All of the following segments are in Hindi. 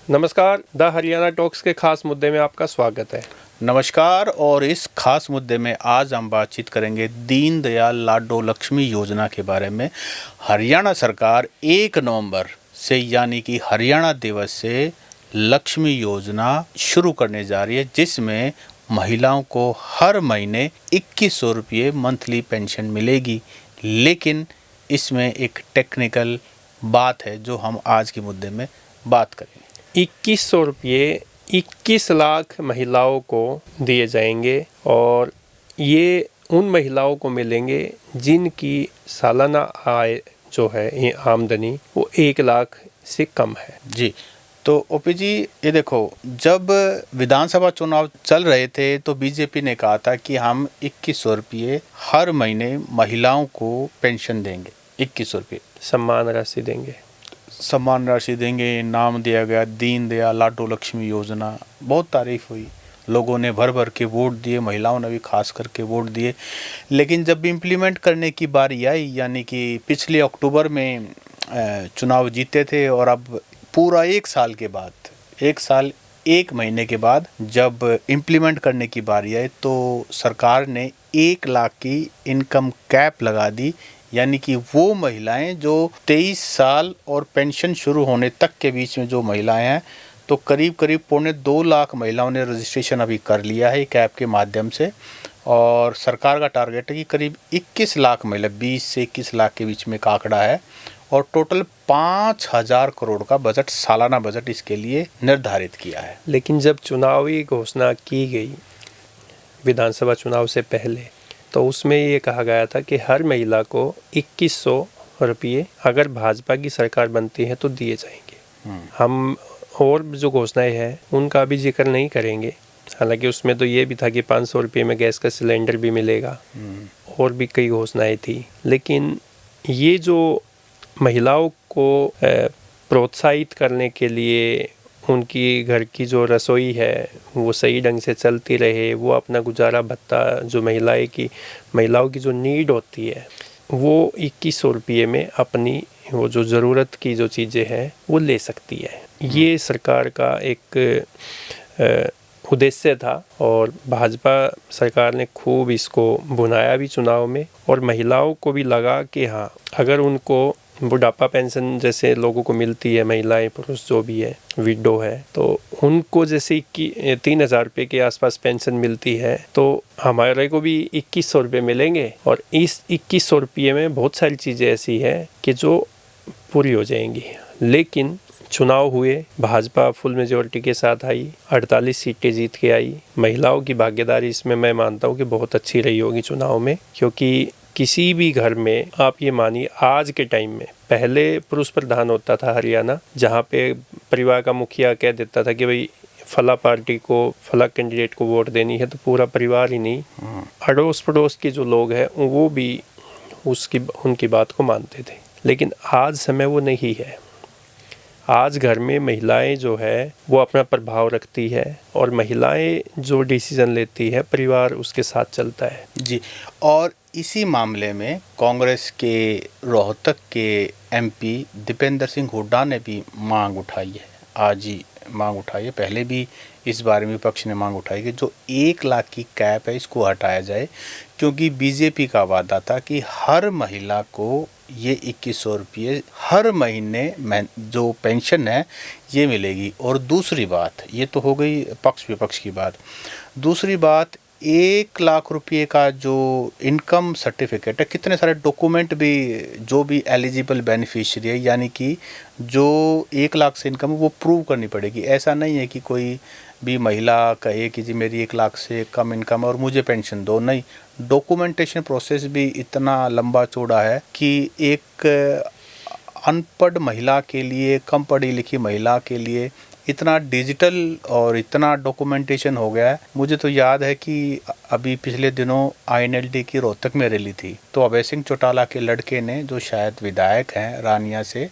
नमस्कार, द हरियाणा टॉक्स के खास मुद्दे में आपका स्वागत है। नमस्कार। और इस खास मुद्दे में आज हम बातचीत करेंगे दीनदयाल लाडो लक्ष्मी योजना के बारे में। हरियाणा सरकार 1 नवंबर से यानी कि हरियाणा दिवस से लक्ष्मी योजना शुरू करने जा रही है, जिसमें महिलाओं को हर महीने 2100 रुपये मंथली पेंशन मिलेगी। लेकिन इसमें एक टेक्निकल बात है जो हम आज के मुद्दे में बात करेंगे। 2100 रुपये 21 लाख महिलाओं को दिए जाएंगे और ये उन महिलाओं को मिलेंगे जिनकी सालाना आय जो है, ये आमदनी वो 1 लाख से कम है। जी, तो ओपी जी, ये देखो, जब विधानसभा चुनाव चल रहे थे तो बीजेपी ने कहा था कि हम 2100 रुपये हर महीने महिलाओं को पेंशन देंगे। 2100 रुपये सम्मान राशि देंगे, नाम दिया गया दीनदयाल लाडो लक्ष्मी योजना। बहुत तारीफ हुई, लोगों ने भर भर के वोट दिए, महिलाओं ने भी खास करके वोट दिए। लेकिन जब इम्प्लीमेंट करने की बारी आई, यानी कि पिछले अक्टूबर में चुनाव जीते थे और अब पूरा 1 साल के बाद, 1 साल 1 महीने के बाद जब इम्प्लीमेंट करने की बारी आई तो सरकार ने 1 लाख की इनकम कैप लगा दी। यानी कि वो महिलाएं जो 23 साल और पेंशन शुरू होने तक के बीच में जो महिलाएं हैं, तो करीब 2.25 लाख महिलाओं ने रजिस्ट्रेशन अभी कर लिया है कैप के माध्यम से। और सरकार का टारगेट है कि करीब 21 लाख महिला, 20 से 21 लाख के बीच में का आंकड़ा है। और टोटल 5000 करोड़ का बजट, सालाना बजट इसके लिए निर्धारित किया है। लेकिन जब चुनावी घोषणा की गई विधानसभा चुनाव से पहले, तो उसमें ये कहा गया था कि हर महिला को 2100 रुपये अगर भाजपा की सरकार बनती है तो दिए जाएंगे। हम और जो घोषणाएं हैं उनका भी जिक्र नहीं करेंगे। हालांकि उसमें तो ये भी था कि 500 रुपये में गैस का सिलेंडर भी मिलेगा, और भी कई घोषणाएं थी। लेकिन ये जो महिलाओं को प्रोत्साहित करने के लिए, उनकी घर की जो रसोई है वो सही ढंग से चलती रहे, वो अपना गुजारा भत्ता जो महिलाओं की जो नीड होती है वो 2100 रुपये में अपनी वो जो ज़रूरत की जो चीज़ें हैं वो ले सकती है। ये सरकार का एक उद्देश्य था और भाजपा सरकार ने खूब इसको भुनाया भी चुनाव में। और महिलाओं को भी लगा कि हाँ, अगर उनको बुढ़ापा पेंशन जैसे लोगों को मिलती है, महिलाएं पुरुष जो भी है, विडो है, तो उनको जैसे कि 3000 रुपये के आसपास पेंशन मिलती है, तो हमारे को भी 2100 रुपये मिलेंगे। और इस 2100 रुपये में बहुत सारी चीज़ें ऐसी हैं कि जो पूरी हो जाएंगी। लेकिन चुनाव हुए, भाजपा फुल मेजॉरिटी के साथ आई, 48 सीटें जीत के आई। महिलाओं की भागीदारी इसमें मैं मानता हूँ कि बहुत अच्छी रही होगी चुनाव में, क्योंकि किसी भी घर में आप ये मानिए, आज के टाइम में, पहले पुरुष प्रधान होता था हरियाणा, जहाँ पे परिवार का मुखिया कह देता था कि भाई फला पार्टी को, फला कैंडिडेट को वोट देनी है, तो पूरा परिवार ही नहीं, अड़ोस पड़ोस के जो लोग हैं वो भी उनकी बात को मानते थे। लेकिन आज समय वो नहीं है। आज घर में महिलाएं जो है वो अपना प्रभाव रखती है, और महिलाएं जो डिसीजन लेती है परिवार उसके साथ चलता है। जी, और इसी मामले में कांग्रेस के रोहतक के एमपी दीपेंद्र सिंह हुड्डा ने भी मांग उठाई है। आज ही मांग उठाई है, पहले भी इस बारे में विपक्ष ने मांग उठाई कि जो 1 लाख की कैप है इसको हटाया जाए, क्योंकि बीजेपी का वादा था कि हर महिला को ये 2100 रुपये हर महीने जो पेंशन है ये मिलेगी। और दूसरी बात, ये तो हो गई पक्ष विपक्ष की बात। दूसरी बात, 1 लाख रुपये का जो इनकम सर्टिफिकेट है, कितने सारे डॉक्यूमेंट भी जो भी एलिजिबल बेनिफिशियरी है, यानी कि जो 1 लाख से इनकम है वो प्रूव करनी पड़ेगी। ऐसा नहीं है कि कोई भी महिला कहे कि जी मेरी 1 लाख से कम इनकम है और मुझे पेंशन दो। नहीं, डॉक्यूमेंटेशन प्रोसेस भी इतना लंबा चौड़ा है कि एक अनपढ़ महिला के लिए, कम पढ़ी लिखी महिला के लिए इतना डिजिटल और इतना डॉक्यूमेंटेशन हो गया है। मुझे तो याद है कि अभी पिछले दिनों INLD की रोहतक में रैली थी, तो अभय सिंह चौटाला के लड़के ने, जो शायद विधायक हैं रानिया से,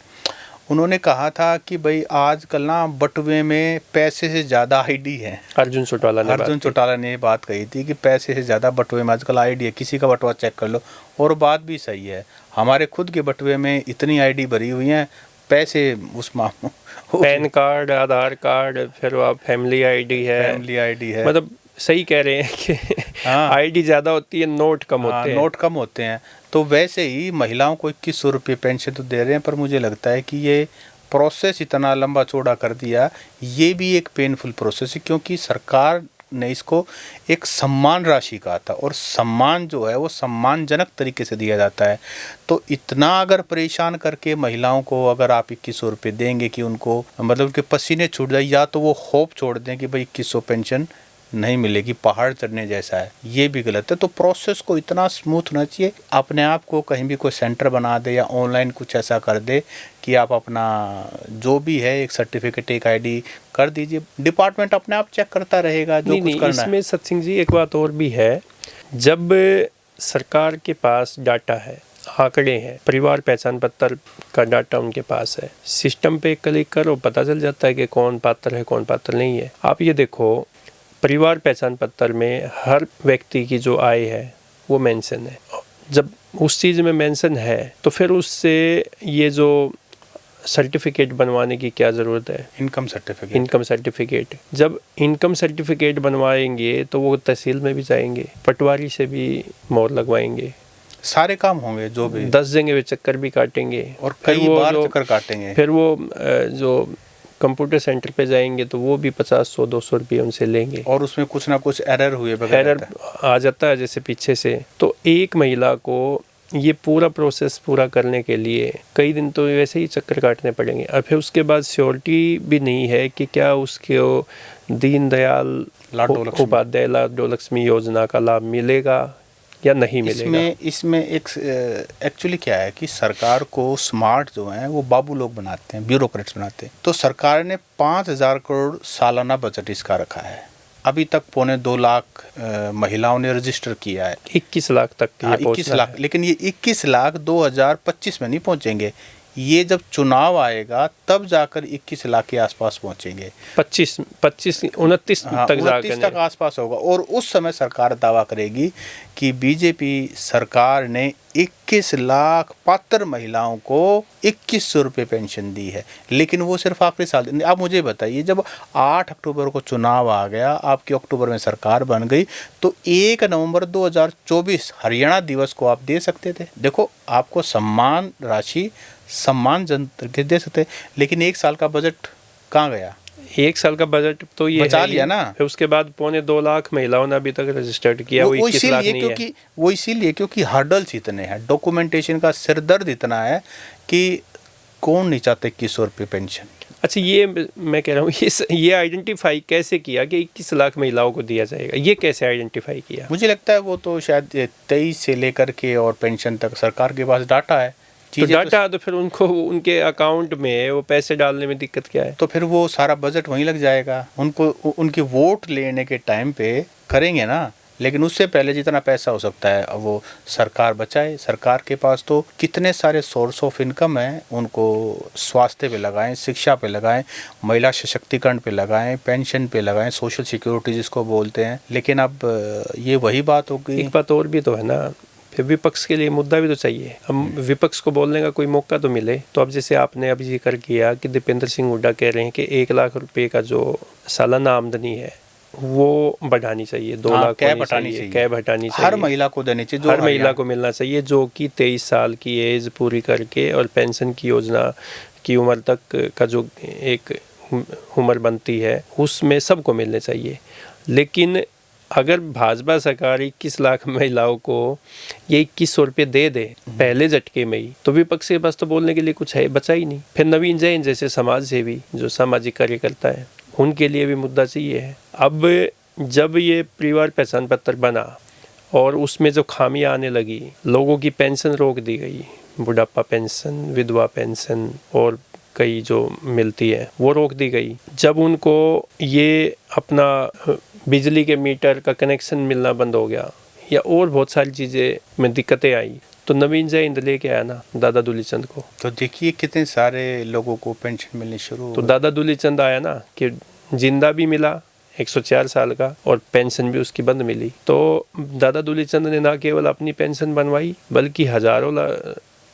उन्होंने कहा था कि भाई आजकल ना बटुए में पैसे से ज़्यादा आईडी है। अर्जुन चौटाला ने ये बात कही थी कि पैसे से ज़्यादा बटुए में आजकल आईडी है, किसी का बटुआ चेक कर लो। और बात भी सही है, हमारे खुद के बटुए में इतनी आईडी भरी हुई हैं, पैसे उस पैन कार्ड, आधार कार्ड, फिर आप फैमिली आईडी है, मतलब सही कह रहे हैं कि हाँ, आईडी ज़्यादा होती है, नोट कम होते हैं। नोट कम होते हैं। तो वैसे ही महिलाओं को 2100 रुपये पेंशन तो दे रहे हैं, पर मुझे लगता है कि ये प्रोसेस इतना लंबा चौड़ा कर दिया, ये भी एक पेनफुल प्रोसेस है, क्योंकि सरकार ने इसको एक सम्मान राशि कहा था, और सम्मान जो है वो सम्मानजनक तरीके से दिया जाता है। तो इतना अगर परेशान करके महिलाओं को अगर आप 2100 रुपये देंगे कि उनको मतलब उनके पसीने छूट जाए, या तो वो होप छोड़ दें कि भाई 2100 पेंशन नहीं मिलेगी, पहाड़ चढ़ने जैसा है, ये भी गलत है। तो प्रोसेस को इतना स्मूथ होना चाहिए, अपने आप को कहीं भी कोई सेंटर बना दे या ऑनलाइन कुछ ऐसा कर दे कि आप अपना जो भी है एक सर्टिफिकेट, एक आईडी कर दीजिए, डिपार्टमेंट अपने आप चेक करता रहेगा जो कुछ करना है। इसमें सत्सिंह जी एक बात और भी है, जब सरकार के पास डाटा है, आंकड़े हैं, परिवार पहचान पत्र का डाटा उनके पास है, सिस्टम पे क्लिक करो पता चल जाता है कि कौन पात्र है कौन पात्र नहीं है। आप ये देखो, परिवार पहचान पत्र में हर व्यक्ति की जो आय है वो मेंशन है। जब उस चीज़ में मेंशन है तो फिर उससे ये जो सर्टिफिकेट बनवाने की क्या ज़रूरत है? इनकम सर्टिफिकेट जब इनकम सर्टिफिकेट बनवाएंगे तो वो तहसील में भी जाएंगे, पटवारी से भी मोहर लगवाएंगे, सारे काम होंगे, जो भी 10 जगह वे चक्कर भी काटेंगे, और कई बार चक्कर काटेंगे। फिर वो जो कंप्यूटर सेंटर पे जाएंगे तो वो भी 50-100-200 रुपये उनसे लेंगे, और उसमें कुछ ना कुछ एरर आ जाता है जैसे पीछे से। तो एक महिला को ये पूरा प्रोसेस पूरा करने के लिए कई दिन तो वैसे ही चक्कर काटने पड़ेंगे, और फिर उसके बाद श्योरिटी भी नहीं है कि क्या उसके दीनदयाल उपाध्याय लाडो लक्ष्मी योजना का लाभ मिलेगा या नहीं मिलेगा। इसमें एक एक्चुअली क्या है कि सरकार को स्मार्ट जो हैं वो बाबू लोग बनाते हैं, ब्यूरोक्रेट्स बनाते हैं। तो सरकार ने 5000 करोड़ सालाना बजट इसका रखा है। अभी तक 2.25 लाख महिलाओं ने रजिस्टर किया है। 21 लाख तक 21 लाख, लेकिन ये 21 लाख 2025 में नहीं पहुंचेंगे, ये जब चुनाव आएगा तब जाकर 21 लाख के आसपास पहुंचेंगे। 29 तक आसपास होगा, और उस समय सरकार दावा करेगी कि बीजेपी सरकार ने 21 लाख पात्र महिलाओं को 2100 रुपये पेंशन दी है। लेकिन वो सिर्फ आखिरी साल। आप मुझे बताइए, जब 8 अक्टूबर को चुनाव आ गया, आपकी अक्टूबर में सरकार बन गई, तो 1 नवंबर 2024 हरियाणा दिवस को आप दे सकते थे। देखो, आपको सम्मान राशि सम्मानजनक तरीके दे सकते, लेकिन 1 साल का बजट कहाँ गया? 1 साल का बजट तो ये बचा लिया ना। फिर उसके बाद 2.25 लाख महिलाओं ने अभी तक रजिस्टर्ड किया, वो 21 लाख नहीं है। वो इसीलिए क्योंकि हर्डल्स इतने हैं, डॉक्यूमेंटेशन का सिरदर्द इतना है कि कौन नहीं चाहते 2100 रुपये पेंशन। अच्छा, ये मैं कह रहा हूँ, ये आइडेंटिफाई कैसे किया कि 21 लाख महिलाओं को दिया जाएगा? ये कैसे आइडेंटिफाई किया? मुझे लगता है वो तो शायद 23 से लेकर के और पेंशन तक सरकार के पास डाटा है। तो डाटा तो फिर उनको उनके अकाउंट में वो पैसे डालने में दिक्कत क्या है? तो फिर वो सारा बजट वहीं लग जाएगा। उनको उनकी वोट लेने के टाइम पे करेंगे ना, लेकिन उससे पहले जितना पैसा हो सकता है वो सरकार बचाए। सरकार के पास तो कितने सारे सोर्स ऑफ इनकम है, उनको स्वास्थ्य पे लगाएं, शिक्षा पे लगाएं, महिला सशक्तिकरण पे लगाएं, पेंशन पे लगाएं, सोशल सिक्योरिटी जिसको बोलते हैं। लेकिन अब ये वही बात होगी। एक बात और भी तो है ना, फिर विपक्ष के लिए मुद्दा भी तो चाहिए। हम विपक्ष को बोलने का कोई मौका तो मिले। तो अब जैसे आपने अभी जिक्र किया कि दीपेंद्र सिंह हुड्डा कह रहे हैं कि 1 लाख रुपए का जो सालाना आमदनी है वो बढ़ानी चाहिए, 2 लाख कैब हटानी चाहिए, हर महिला को देनी चाहिए, हर महिला को मिलना चाहिए, जो कि 23 साल की एज पूरी करके और पेंशन की योजना की उम्र तक का जो एक उम्र बनती है उसमें सबको मिलने चाहिए। लेकिन अगर भाजपा सरकार 21 लाख महिलाओं को ये 2100 रुपये दे दे पहले झटके में ही, तो विपक्ष के पास तो बोलने के लिए कुछ है बचा ही नहीं। फिर नवीन जैन जैसे समाज सेवी जो सामाजिक कार्य करता है, उनके लिए भी मुद्दा चाहिए है। अब जब ये परिवार पहचान पत्र बना और उसमें जो खामियां आने लगी, लोगों की पेंशन रोक दी गई, बुढ़ापा पेंशन, विधवा पेंशन और कई जो मिलती है वो रोक दी गई। जब उनको ये अपना बिजली के मीटर का कनेक्शन मिलना बंद हो गया या और बहुत सारी चीज़ें में दिक्कतें आई, तो नवीन जयंत लेके आया ना दादा दुलीचंद को। तो देखिए कितने सारे लोगों को पेंशन मिलनी शुरू। तो दादा दुलीचंद आया ना कि जिंदा भी मिला 104 साल का और पेंशन भी उसकी बंद मिली। तो दादा दुलीचंद ने ना केवल अपनी पेंशन बनवाई बल्कि हजारों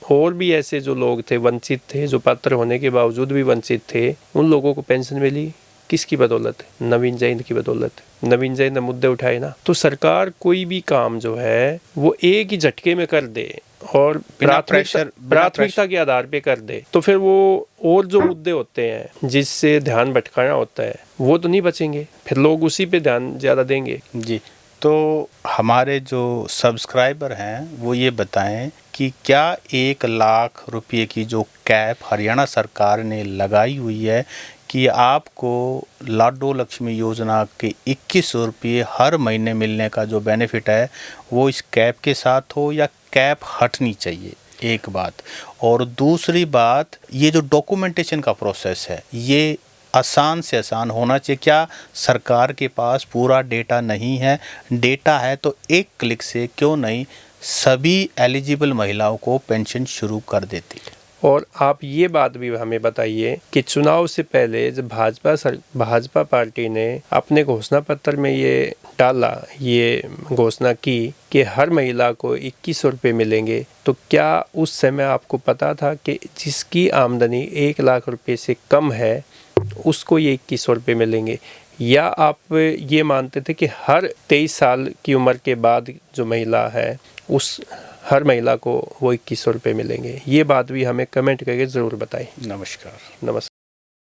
और भी ऐसे जो लोग थे, वंचित थे, जो पात्र होने के बावजूद भी वंचित थे, उन लोगों को पेंशन मिली। किसकी बदौलत है? नवीन जैन की बदौलत है। नवीन जैन ने मुद्दे उठाए ना। तो सरकार कोई भी काम जो है वो एक ही झटके में कर दे और प्राथमिकता के आधार पे कर दे, तो फिर वो और जो मुद्दे होते हैं जिससे ध्यान भटकाना होता है वो तो नहीं बचेंगे, फिर लोग उसी पे ध्यान ज़्यादा देंगे। जी, तो हमारे जो सब्सक्राइबर हैं वो ये बताएं कि क्या 1 लाख रुपए की जो कैप हरियाणा सरकार ने लगाई हुई है कि आपको लाडो लक्ष्मी योजना के 2100 रुपये हर महीने मिलने का जो बेनिफिट है वो इस कैप के साथ हो, या कैप हटनी चाहिए? एक बात। और दूसरी बात, ये जो डॉक्यूमेंटेशन का प्रोसेस है ये आसान से आसान होना चाहिए। क्या सरकार के पास पूरा डेटा नहीं है? डेटा है तो एक क्लिक से क्यों नहीं सभी एलिजिबल महिलाओं को पेंशन शुरू कर देती? और आप ये बात भी हमें बताइए कि चुनाव से पहले जब भाजपा पार्टी ने अपने घोषणा पत्र में ये डाला, ये घोषणा की कि हर महिला को 2100 रुपये मिलेंगे, तो क्या उस समय आपको पता था कि जिसकी आमदनी 1 लाख रुपये से कम है उसको ये 2100 रुपये मिलेंगे? या आप ये मानते थे कि हर 23 साल की उम्र के बाद जो महिला है उस हर महिला को वो 2100 रुपये मिलेंगे? ये बात भी हमें कमेंट करके ज़रूर बताएं। नमस्कार। नमस्कार।